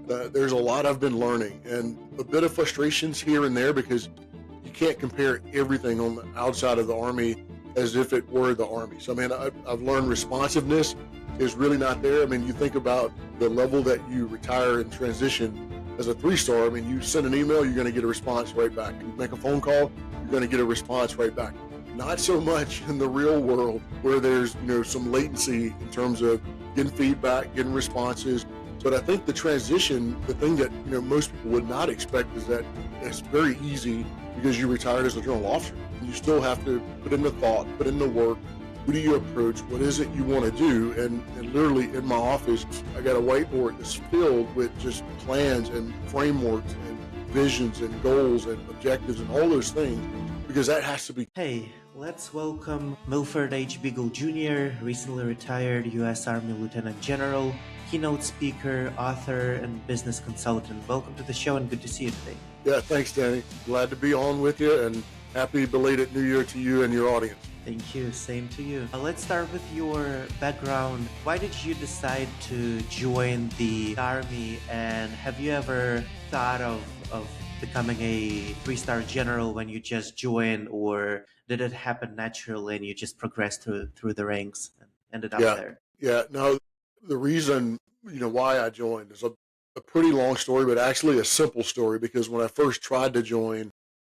There's a lot I've been learning and a bit of frustrations here and there because you can't compare everything on the outside of the Army as if it were the Army. So, I mean, I've learned responsiveness is really not there. I mean, you think about the level that you retire and transition as a three-star. I mean, you send an email, you're going to get a response right back. You make a phone call, you're going to get a response right back. Not so much in the real world where there's, some latency in terms of getting feedback, getting responses. But I think the transition, the thing that, most people would not expect is that it's very easy because you retired as a general officer. You still have to put in the thought, put in the work. Who do you approach? What is it you want to do? And literally in my office, I got a whiteboard that's filled with just plans and frameworks and visions and goals and objectives and all those things, because that has to be. Hey, let's welcome Milford H. Beagle Jr., recently retired U.S. Army Lieutenant General, keynote speaker, author, and business consultant. Welcome to the show and good to see you today. Yeah, thanks, Danny. Glad to be on with you and happy belated New Year to you and your audience. Thank you. Same to you. Let's start with your background. Why did you decide to join the Army, and have you ever thought of becoming a three-star general when you just joined, or did it happen naturally and you just progressed through the ranks and ended up there? Yeah. No, the reason, why I joined is a pretty long story, but actually a simple story, because when I first tried to join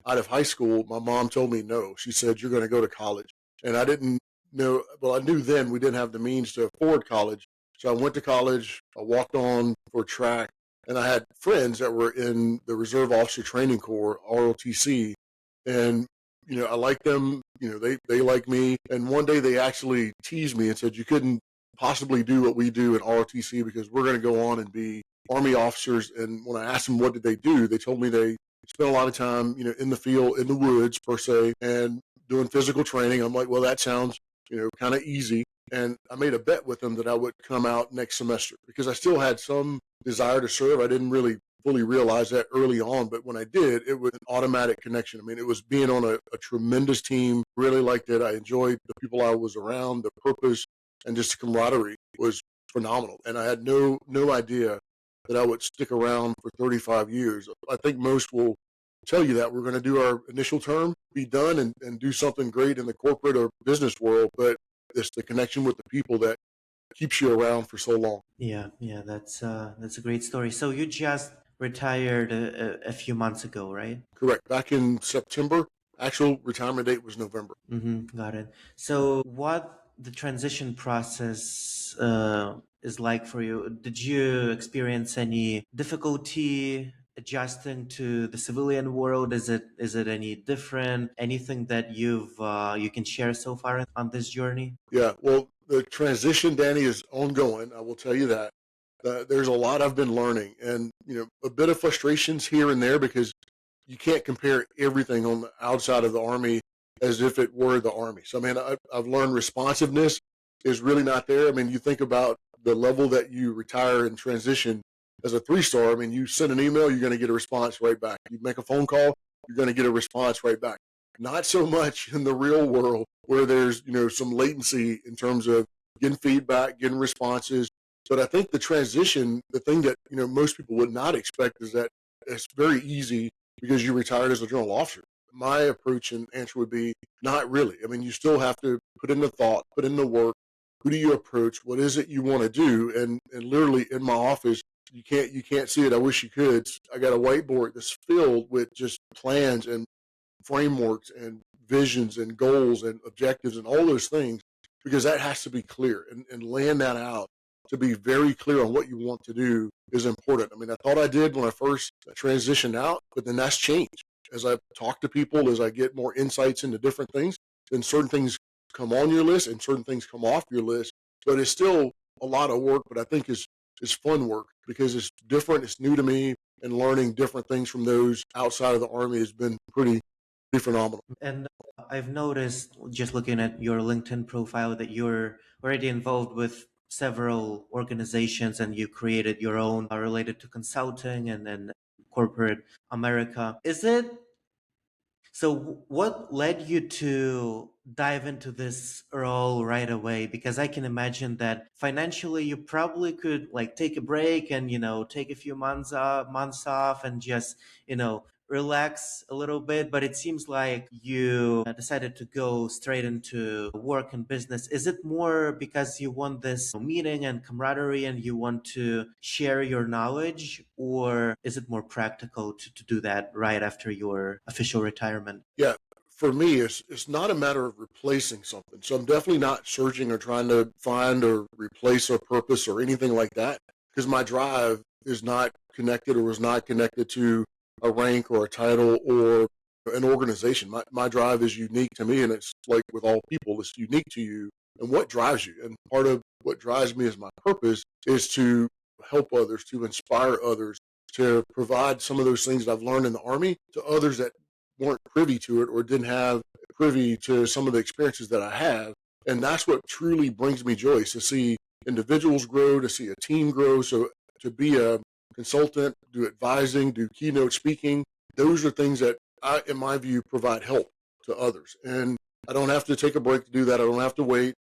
out of high school, my mom told me no. She said, you're going to go to college. And I didn't know, well, I knew then we didn't have the means to afford college. So I went to college, I walked on for track, and I had friends that were in the Reserve Officer Training Corps, ROTC, and, I liked them, they like me. And one day they actually teased me and said, you couldn't possibly do what we do in ROTC because we're going to go on and be Army officers. And when I asked them what did they do, they told me they spent a lot of time, in the field, in the woods per se, and doing physical training. I'm like, well, that sounds, kind of easy. And I made a bet with them that I would come out next semester because I still had some desire to serve. I didn't really fully realize that early on, but when I did, it was an automatic connection. I mean, it was being on a tremendous team, really liked it. I enjoyed the people I was around, the purpose, and just the camaraderie was phenomenal. And I had no idea that I would stick around for 35 years. I think most will tell you that we're going to do our initial term, be done, and do something great in the corporate or business world, but it's the connection with the people that keeps you around for so long. Yeah, that's a great story. So you just retired a few months ago, right? Correct. Back in September. Actual retirement date was November. Got it. So what the transition process is like for you? Did you experience any difficulty adjusting to the civilian world? Is it any different? Anything that you can share so far on this journey? Yeah, well, the transition, Danny, is ongoing. I will tell you that. There's a lot I've been learning, and a bit of frustrations here and there because you can't compare everything on the outside of the Army as if it were the Army. So, I mean, I've learned responsiveness is really not there. I mean, you think about the level that you retire and transition as a three-star. I mean, you send an email, you're going to get a response right back. You make a phone call, you're going to get a response right back. Not so much in the real world where there's, some latency in terms of getting feedback, getting responses. But I think the transition, the thing that, most people would not expect is that it's very easy because you retired as a general officer. My approach and answer would be not really. I mean, you still have to put in the thought, put in the work. Who do you approach? What is it you want to do? And literally in my office, you can't see it. I wish you could. I got a whiteboard that's filled with just plans and frameworks and visions and goals and objectives and all those things, because that has to be clear, and laying that out to be very clear on what you want to do is important. I mean, I thought I did when I first transitioned out, but then that's changed. As I talk to people, as I get more insights into different things, then certain things come on your list and certain things come off your list. But it's still a lot of work, but I think it's fun work because it's different, it's new to me, and learning different things from those outside of the Army has been pretty phenomenal. And I've noticed, just looking at your LinkedIn profile, that you're already involved with several organizations and you created your own related to consulting and then corporate America. So what led you to dive into this role right away, because I can imagine that financially you probably could like take a break and take a few months off and just relax a little bit. But it seems like you decided to go straight into work and business. Is it more because you want this meeting and camaraderie and you want to share your knowledge, or is it more practical to do that right after your official retirement? Yeah, for me, it's not a matter of replacing something. So I'm definitely not searching or trying to find or replace a purpose or anything like that, because my drive is not connected or was not connected to a rank or a title or an organization. My drive is unique to me, and it's like with all people, it's unique to you and what drives you. And part of what drives me as my purpose is to help others, to inspire others, to provide some of those things that I've learned in the Army to others that weren't privy to it or didn't have privy to some of the experiences that I have. And that's what truly brings me joy, is to see individuals grow, to see a team grow. So to be a consultant, do advising, do keynote speaking, those are things that in my view, provide help to others. And I don't have to take a break to do that. I don't have to wait.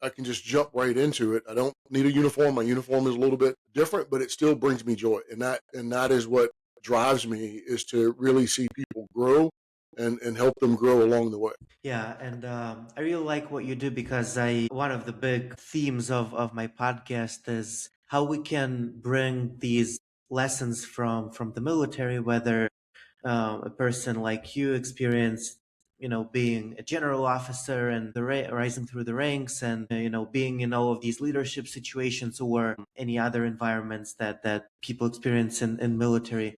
I can just jump right into it. I don't need a uniform. My uniform is a little bit different, but it still brings me joy. And that is what drives me, is to really see people grow and help them grow along the way. Yeah, and I really like what you do, because I one of the big themes of my podcast is how we can bring these lessons from the military, whether a person like you experienced, being a general officer and rising through the ranks, and being in all of these leadership situations, or any other environments that people experience in military.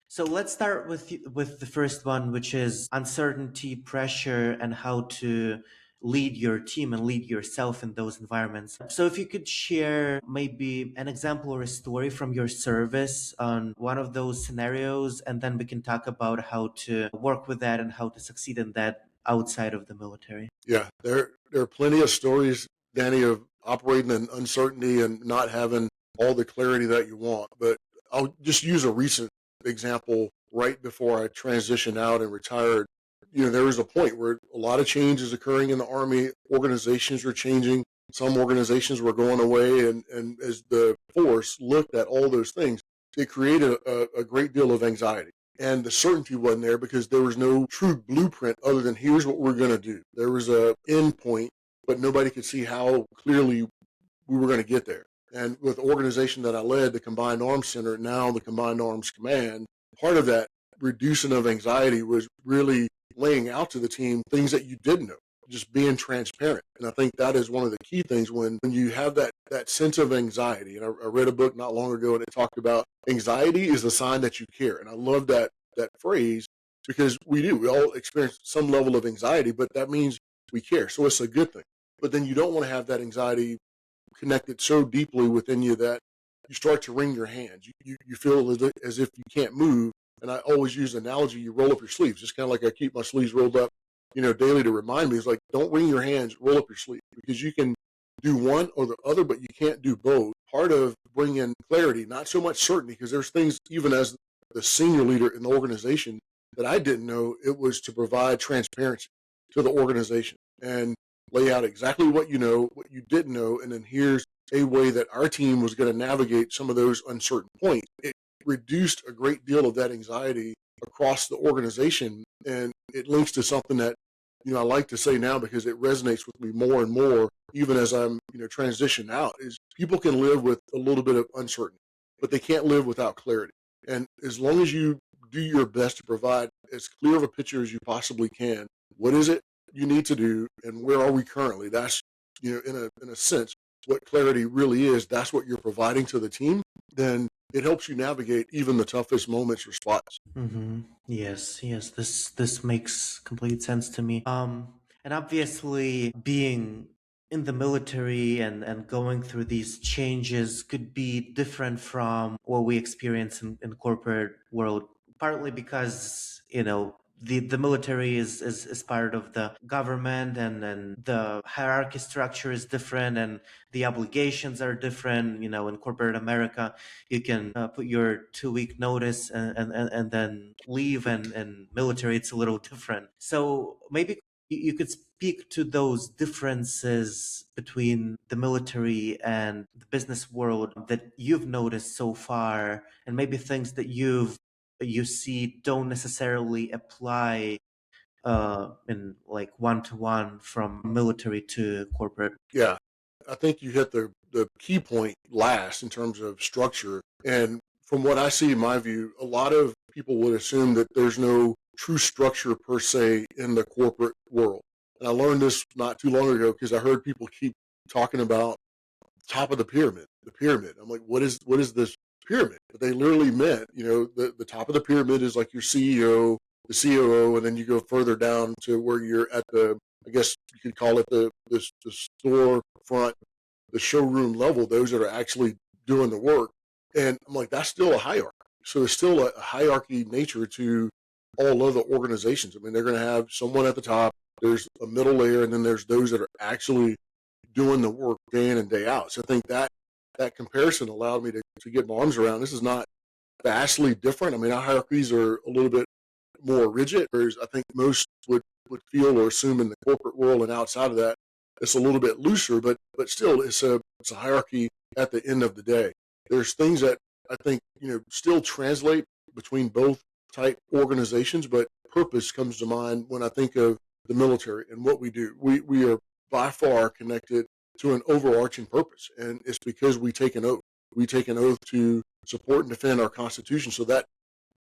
So let's start with the first one, which is uncertainty, pressure, and how to lead your team and lead yourself in those environments. So if you could share maybe an example or a story from your service on one of those scenarios, and then we can talk about how to work with that and how to succeed in that outside of the military. Yeah, there are plenty of stories, Danny, of operating in uncertainty and not having all the clarity that you want. But I'll just use a recent example. Right before I transitioned out and retired, there was a point where a lot of change is occurring in the Army. Organizations were changing. Some organizations were going away, and as the force looked at all those things, it created a great deal of anxiety. And the certainty wasn't there because there was no true blueprint other than here's what we're going to do. There was a end point, but nobody could see how clearly we were going to get there. And with the organization that I led, the Combined Arms Center, now the Combined Arms Command, part of that reducing of anxiety was really laying out to the team things that you didn't know, just being transparent. And I think that is one of the key things when you have that sense of anxiety. And I read a book not long ago, and it talked about anxiety is a sign that you care. And I love that phrase, because we do. We all experience some level of anxiety, but that means we care. So it's a good thing. But then you don't want to have that anxiety connected so deeply within you that you start to wring your hands. You feel as if you can't move. And I always use the analogy, you roll up your sleeves, just kind of like I keep my sleeves rolled up, daily to remind me. It's like, don't wring your hands, roll up your sleeves, because you can do one or the other, but you can't do both. Part of bringing clarity, not so much certainty, because there's things, even as the senior leader in the organization, that I didn't know. It was to provide transparency to the organization and lay out exactly what you know, what you didn't know, and then here's a way that our team was going to navigate some of those uncertain points. It reduced a great deal of that anxiety across the organization, and it links to something that I like to say now, because it resonates with me more and more, even as I'm transition out, is people can live with a little bit of uncertainty, but they can't live without clarity. And as long as you do your best to provide as clear of a picture as you possibly can, what is it you need to do, and where are we currently? That's in a sense what clarity really is. That's what you're providing to the team. Then it helps you navigate even the toughest moments or spots. Mm-hmm. Yes, yes. This makes complete sense to me. And obviously, being in the military and going through these changes could be different from what we experience in corporate world. Partly because the military is part of the government, and the hierarchy structure is different, and the obligations are different. In corporate America, you can put your 2 week notice and then leave, and military it's a little different. So maybe you could speak to those differences between the military and the business world that you've noticed so far, and maybe things that you see don't necessarily apply in like one-to-one from military to corporate. Yeah, I think you hit the key point last in terms of structure. And from what I see in my view, a lot of people would assume that there's no true structure per se in the corporate world. And I learned this not too long ago because I heard people keep talking about top of the pyramid, the pyramid. I'm like, what is this pyramid? But they literally meant, the top of the pyramid is like your CEO, the COO, and then you go further down to where you're at the, I guess you could call it the store front, the showroom level, those that are actually doing the work. And I'm like, that's still a hierarchy. So there's still a hierarchy nature to all other organizations. I mean, they're going to have someone at the top, there's a middle layer, and then there's those that are actually doing the work day in and day out. So I think that comparison allowed me to get my arms around. This is not vastly different. I mean, our hierarchies are a little bit more rigid, whereas I think most would feel or assume in the corporate world and outside of that, it's a little bit looser, but still it's a hierarchy at the end of the day. There's things that I think, still translate between both type organizations, but purpose comes to mind when I think of the military and what we do. We are by far connected to an overarching purpose, and it's because we take an oath. We take an oath to support and defend our Constitution, so that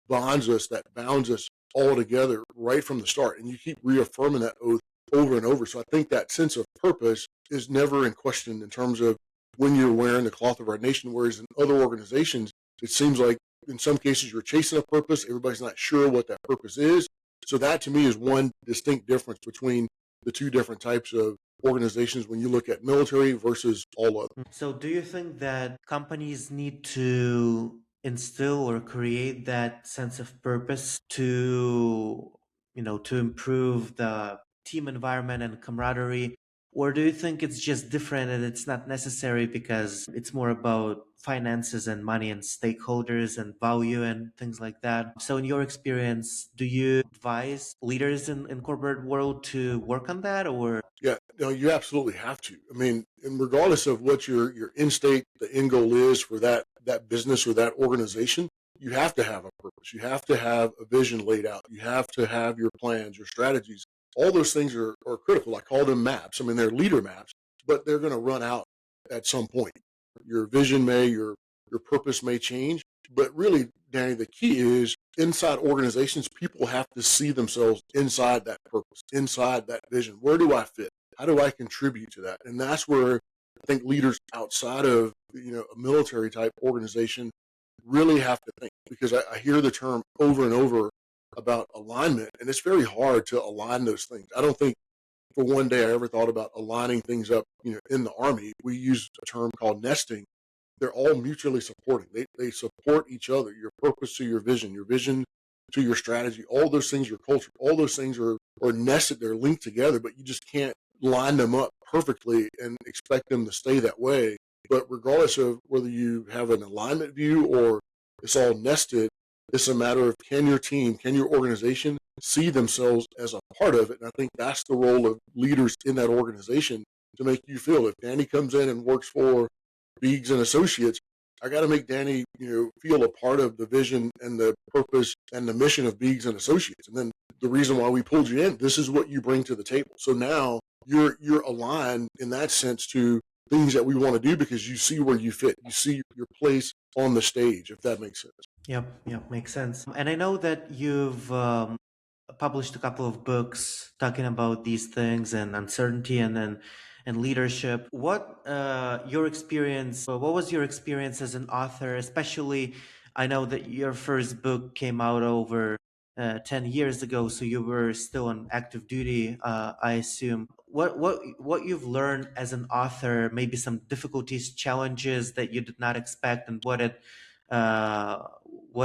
bonds us, that bounds us all together right from the start. And you keep reaffirming that oath over and over. So I think that sense of purpose is never in question in terms of when you're wearing the cloth of our nation, whereas in other organizations, it seems like in some cases you're chasing a purpose, everybody's not sure what that purpose is. So that to me is one distinct difference between the two different types of organizations when you look at military versus all other. So, do you think that companies need to instill or create that sense of purpose to, to improve the team environment and camaraderie? Or do you think it's just different and it's not necessary because it's more about finances and money and stakeholders and value and things like that? So, in your experience, do you advise leaders in corporate world to work on that, or? Yeah, no, you absolutely have to. I mean, and regardless of what your end state, the end goal is for that business or that organization, you have to have a purpose. You have to have a vision laid out. You have to have your plans, your strategies. All those things are critical. I call them maps. I mean, they're leader maps, but they're going to run out at some point. Your vision your purpose may change, but really, Danny, the key is inside organizations, people have to see themselves inside that purpose, inside that vision. Where do I fit? How do I contribute to that? And that's where I think leaders outside of a military type organization really have to think, because I hear the term over and over about alignment, and it's very hard to align those things. I don't think for one day I ever thought about aligning things up. In the Army, we use a term called nesting. They're all mutually supporting. They support each other. Your purpose to your vision to your strategy, all those things, your culture, all those things are nested. They're linked together, but you just can't line them up perfectly and expect them to stay that way. But regardless of whether you have an alignment view or it's all nested, it's a matter of can your organization see themselves as a part of it? And I think that's the role of leaders in that organization to make you feel. If Danny comes in and works for Beags and Associates, I got to make Danny, feel a part of the vision and the purpose and the mission of Beags and Associates. And then the reason why we pulled you in, this is what you bring to the table. So now you're aligned in that sense to things that we want to do because you see where you fit. You see your place on the stage, if that makes sense. Yep, makes sense. And I know that you've published a couple of books talking about these things and uncertainty and leadership. What your experience? What was your experience as an author? Especially, I know that your first book came out over 10 years ago, so you were still on active duty, I assume. What you've learned as an author? Maybe some difficulties, challenges that you did not expect, and what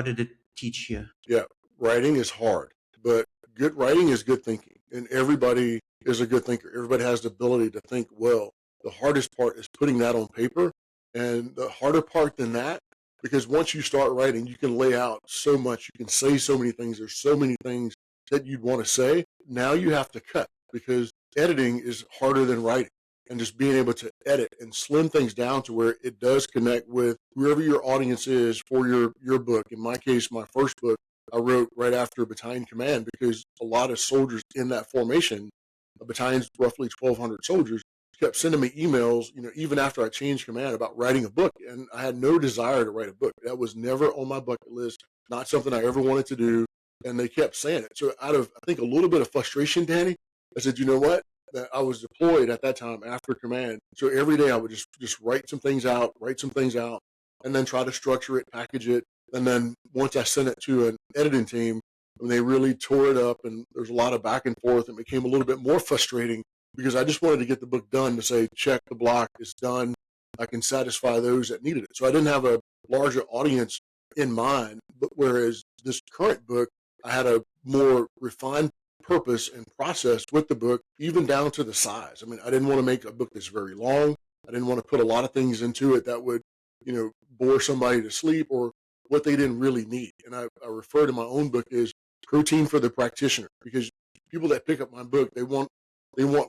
did it teach you? Yeah, writing is hard, but good writing is good thinking, and everybody is a good thinker. Everybody has the ability to think well. The hardest part is putting that on paper, and the harder part than that, because once you start writing, you can lay out so much, you can say so many things. There's so many things that you'd want to say. Now you have to cut. because editing is harder than writing. And just being able to edit and slim things down to where it does connect with whoever your audience is for your book. In my case, my first book I wrote right after battalion command, because a lot of soldiers in that formation, a battalion's roughly 1,200 soldiers, kept sending me emails, even after I changed command, about writing a book. And I had no desire to write a book. That was never on my bucket list, not something I ever wanted to do. And they kept saying it. So out of, I think, a little bit of frustration, Danny, I said, you know what? That I was deployed at that time after command. So every day I would just write some things out, and then try to structure it, package it. And then once I sent it to an editing team, and they really tore it up, and there's a lot of back and forth, it became a little bit more frustrating because I just wanted to get the book done to say, check the block, it's done. I can satisfy those that needed it. So I didn't have a larger audience in mind, but whereas this current book, I had a more refined purpose and process with the book, even down to the size. I mean, I didn't want to make a book that's very long. I didn't want to put a lot of things into it that would, bore somebody to sleep or what they didn't really need. And I refer to my own book as protein for the practitioner, because people that pick up my book, they want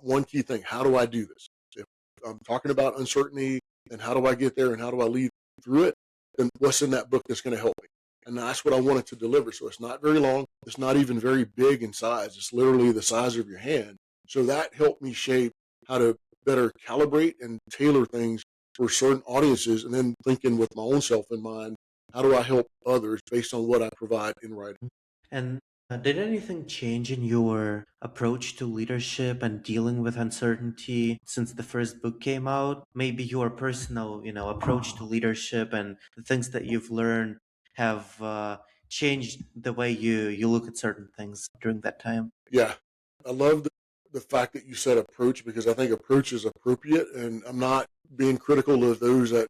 one key thing. How do I do this? If I'm talking about uncertainty and how do I get there and how do I lead through it, then what's in that book that's going to help me? And that's what I wanted to deliver. So it's not very long. It's not even very big in size. It's literally the size of your hand. So that helped me shape how to better calibrate and tailor things for certain audiences. And then thinking with my own self in mind, how do I help others based on what I provide in writing? And did anything change in your approach to leadership and dealing with uncertainty since the first book came out? Maybe your personal, approach to leadership and the things that you've learned have changed the way you look at certain things during that time. Yeah. I love the fact that you said approach, because I think approach is appropriate. And I'm not being critical of those that,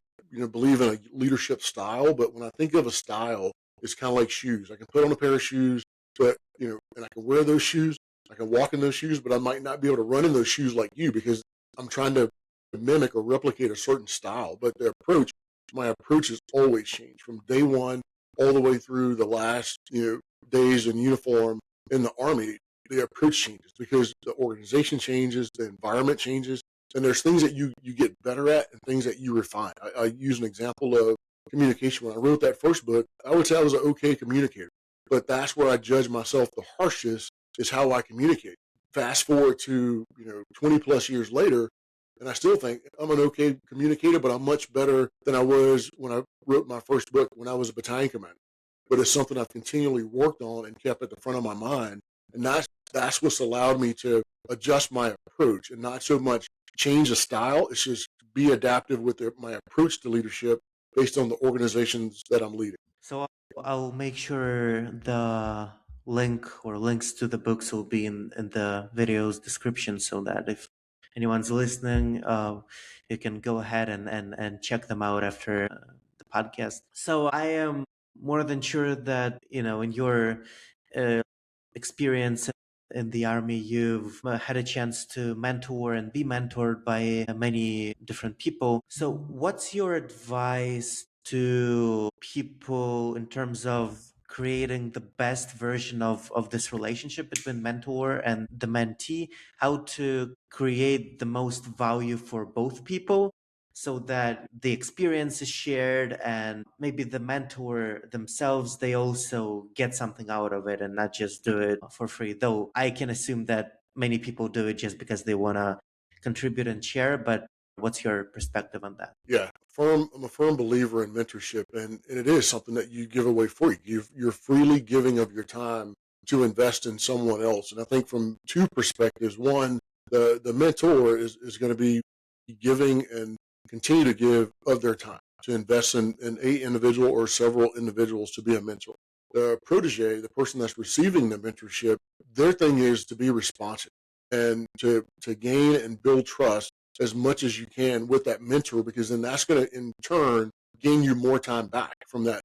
believe in a leadership style. But when I think of a style, it's kind of like shoes. I can put on a pair of shoes, but, and I can wear those shoes. I can walk in those shoes, but I might not be able to run in those shoes like you, because I'm trying to mimic or replicate a certain style. But my approach has always changed from day one all the way through the last, days in uniform in the Army. The approach changes because the organization changes, the environment changes, and there's things that you get better at and things that you refine. I use an example of communication. When I wrote that first book, I would say I was an okay communicator, but that's where I judge myself the harshest, is how I communicate. Fast forward to 20 plus years later, and I still think I'm an okay communicator, but I'm much better than I was when I wrote my first book when I was a battalion commander. But it's something I've continually worked on and kept at the front of my mind, and that's what's allowed me to adjust my approach and not so much change the style. It's just be adaptive with my approach to leadership based on the organizations that I'm leading. So I'll make sure the link or links to the books will be in the video's description, so that if anyone's listening, you can go ahead and check them out after the podcast. So I am more than sure that, in your uh, experience in the Army, you've had a chance to mentor and be mentored by many different people. So what's your advice to people in terms of creating the best version of this relationship between mentor and the mentee? How to create the most value for both people so that the experience is shared, and maybe the mentor themselves, they also get something out of it and not just do it for free. Though I can assume that many people do it just because they want to contribute and share. But what's your perspective on that? Yeah, I'm a firm believer in mentorship, and it is something that you give away free. You're freely giving of your time to invest in someone else. And I think from two perspectives: one, the mentor is going to be giving and continue to give of their time to invest in a individual or several individuals to be a mentor. The protege, the person that's receiving the mentorship, their thing is to be responsive and to gain and build trust as much as you can with that mentor, because then that's going to in turn gain you more time back from that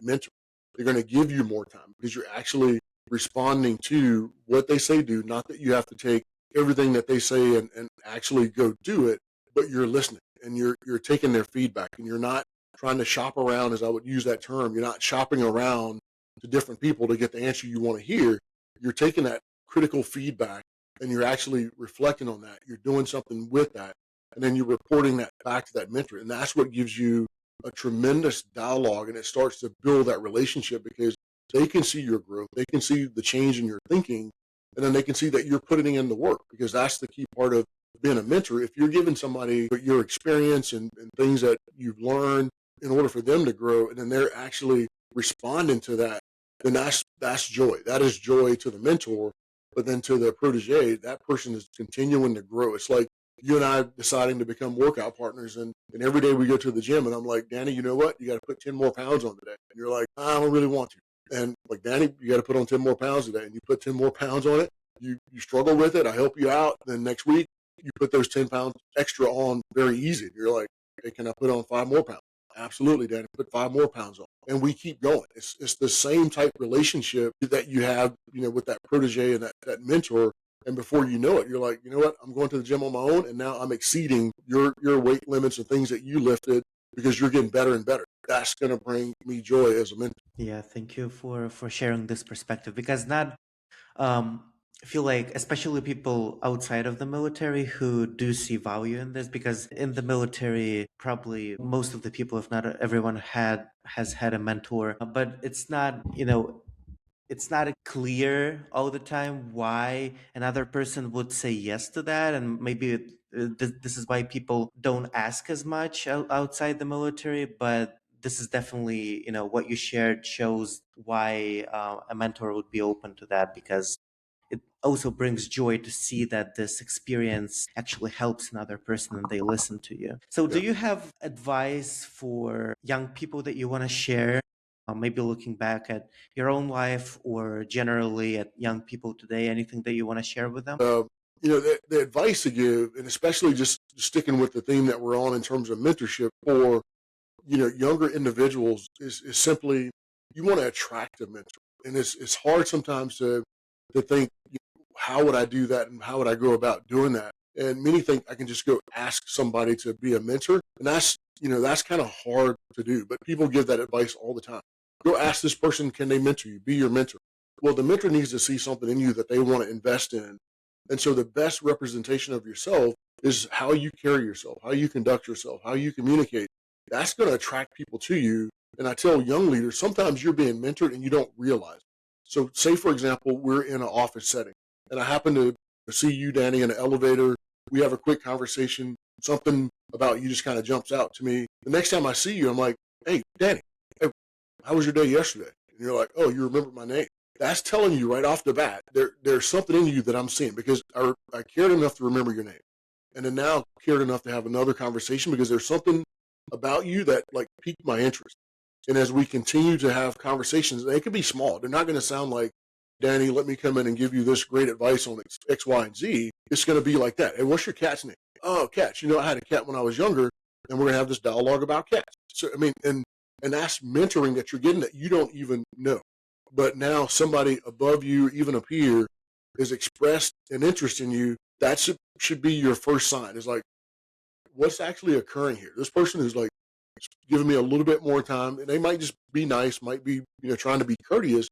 mentor. They're going to give you more time because you're actually responding to what they say do. Not that you have to take everything that they say and actually go do it, but you're listening and you're taking their feedback, and you're not trying to shop around, as I would use that term. You're not shopping around to different people to get the answer you want to hear. You're taking that critical feedback and you're actually reflecting on that. You're doing something with that, and then you're reporting that back to that mentor. And that's what gives you a tremendous dialogue, and it starts to build that relationship because they can see your growth, they can see the change in your thinking, and then they can see that you're putting in the work, because that's the key part of being a mentor. If you're giving somebody your experience and things that you've learned in order for them to grow, and then they're actually responding to that, then that's joy. That is joy to the mentor. But then to the protege, that person is continuing to grow. It's like you and I deciding to become workout partners, and every day we go to the gym, and I'm like, Danny, you know what? You got to put 10 more pounds on today. And you're like, I don't really want to. And like, Danny, you got to put on 10 more pounds today. And you put 10 more pounds on it. You struggle with it. I help you out. Then next week, you put those 10 pounds extra on very easy. And you're like, hey, can I put on 5 more pounds? Absolutely, Danny, put 5 more pounds on. And we keep going. It's the same type relationship that you have, with that protege and that mentor. And before you know it, you're like, you know what? I'm going to the gym on my own, and now I'm exceeding your weight limits and things that you lifted because you're getting better and better. That's going to bring me joy as a mentor. Yeah, thank you for sharing this perspective, because not um I feel like especially people outside of the military who do see value in this, because in the military probably most of the people, if not everyone, has had a mentor, but it's not clear all the time why another person would say yes to that. And maybe this is why people don't ask as much outside the military. But this is definitely, what you shared shows why a mentor would be open to that, because it also brings joy to see that this experience actually helps another person and they listen to you. So do Yeah. you have advice for young people that you want to share, maybe looking back at your own life or generally at young people today? Anything that you want to share with them? The advice to give, and especially just sticking with the theme that we're on in terms of mentorship for younger individuals, is simply you want to attract a mentor. And it's hard sometimes to think, how would I do that and how would I go about doing that? And many think I can just go ask somebody to be a mentor, and that's kind of hard to do. But people give that advice all the time. Go ask this person, can they mentor you? Be your mentor. Well, the mentor needs to see something in you that they want to invest in. And so the best representation of yourself is how you carry yourself, how you conduct yourself, how you communicate. That's going to attract people to you. And I tell young leaders, sometimes you're being mentored and you don't realize it. So say, for example, we're in an office setting and I happen to see you, Danny, in an elevator. We have a quick conversation. Something about you just kind of jumps out to me. The next time I see you, I'm like, hey, Danny, hey, how was your day yesterday? And you're like, oh, you remember my name. That's telling you right off the bat, there's something in you that I'm seeing, because I cared enough to remember your name. And then now cared enough to have another conversation because there's something about you that like piqued my interest. And as we continue to have conversations, they can be small. They're not going to sound like, Danny, let me come in and give you this great advice on X, Y, and Z. It's going to be like that. Hey, what's your cat's name? Oh, cats. I had a cat when I was younger, and we're going to have this dialogue about cats. So, I mean, and that's mentoring that you're getting that you don't even know. But now somebody above you, even up here, has expressed an interest in you. That should be your first sign. Is like, what's actually occurring here? This person is like giving me a little bit more time, and they might just be nice, might be trying to be courteous,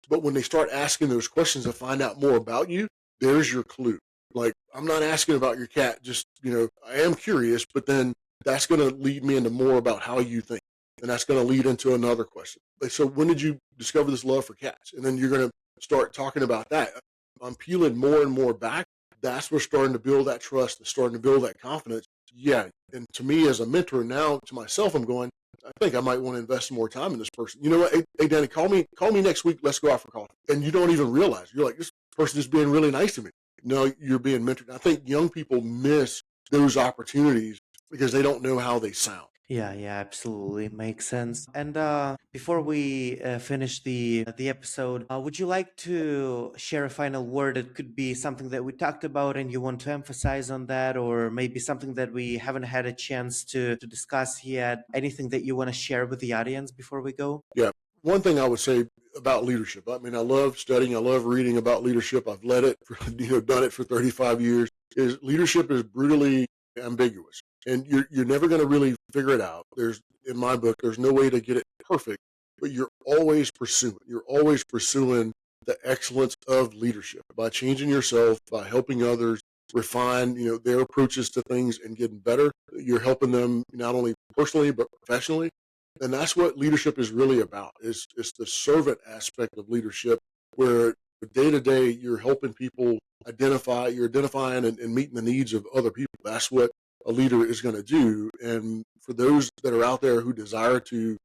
but when they start asking those questions to find out more about you, there's your clue. Like, I'm not asking about your cat, just I am curious, but then that's going to lead me into more about how you think, and that's going to lead into another question. Like, so when did you discover this love for cats? And then you're going to start talking about that. I'm peeling more and more back. That's what's starting to build that trust, it's starting to build that confidence. Yeah, and to me as a mentor now, to myself, I'm going, I think I might want to invest some more time in this person. You know what? Hey, Danny, call me next week. Let's go out for coffee. And you don't even realize, you're like, this person is being really nice to me. No, you're being mentored. I think young people miss those opportunities because they don't know how they sound. Yeah, yeah, absolutely. Makes sense. And before we finish the episode, would you like to share a final word? It could be something that we talked about and you want to emphasize on that, or maybe something that we haven't had a chance to discuss yet. Anything that you want to share with the audience before we go? Yeah. One thing I would say about leadership, I mean, I love studying, I love reading about leadership. I've led it, done it for 35 years. Is leadership is brutally ambiguous, and you're never going to really figure it out. In my book, there's no way to get it perfect, but you're always pursuing. You're always pursuing the excellence of leadership by changing yourself, by helping others refine, their approaches to things and getting better. You're helping them not only personally but professionally, and that's what leadership is really about. Is the servant aspect of leadership, where day to day you're helping people you're identifying and meeting the needs of other people. That's what a leader is going to do. And for those that are out there who desire to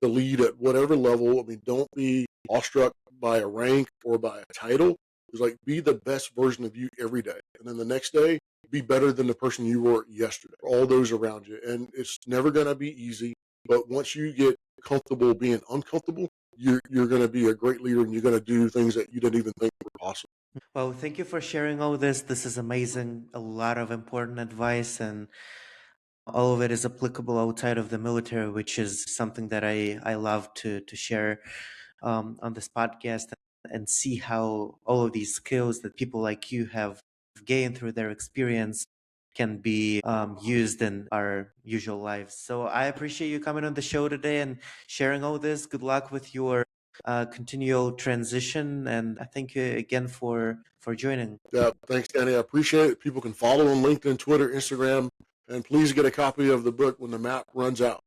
lead at whatever level, I mean, don't be awestruck by a rank or by a title. It's like, be the best version of you every day, and then the next day be better than the person you were yesterday. All those around you, and it's never going to be easy. But once you get comfortable being uncomfortable, you're going to be a great leader, and you're going to do things that you didn't even think were possible. Well, thank you for sharing all this. This is amazing. A lot of important advice, and all of it is applicable outside of the military, which is something that I love to share on this podcast, and see how all of these skills that people like you have gained through their experience can be used in our usual lives. So I appreciate you coming on the show today and sharing all this. Good luck with your continual transition, and I thank you again for joining. Yeah, thanks, Danny. I appreciate it. People can follow on LinkedIn, Twitter, Instagram, and please get a copy of the book when the map runs out.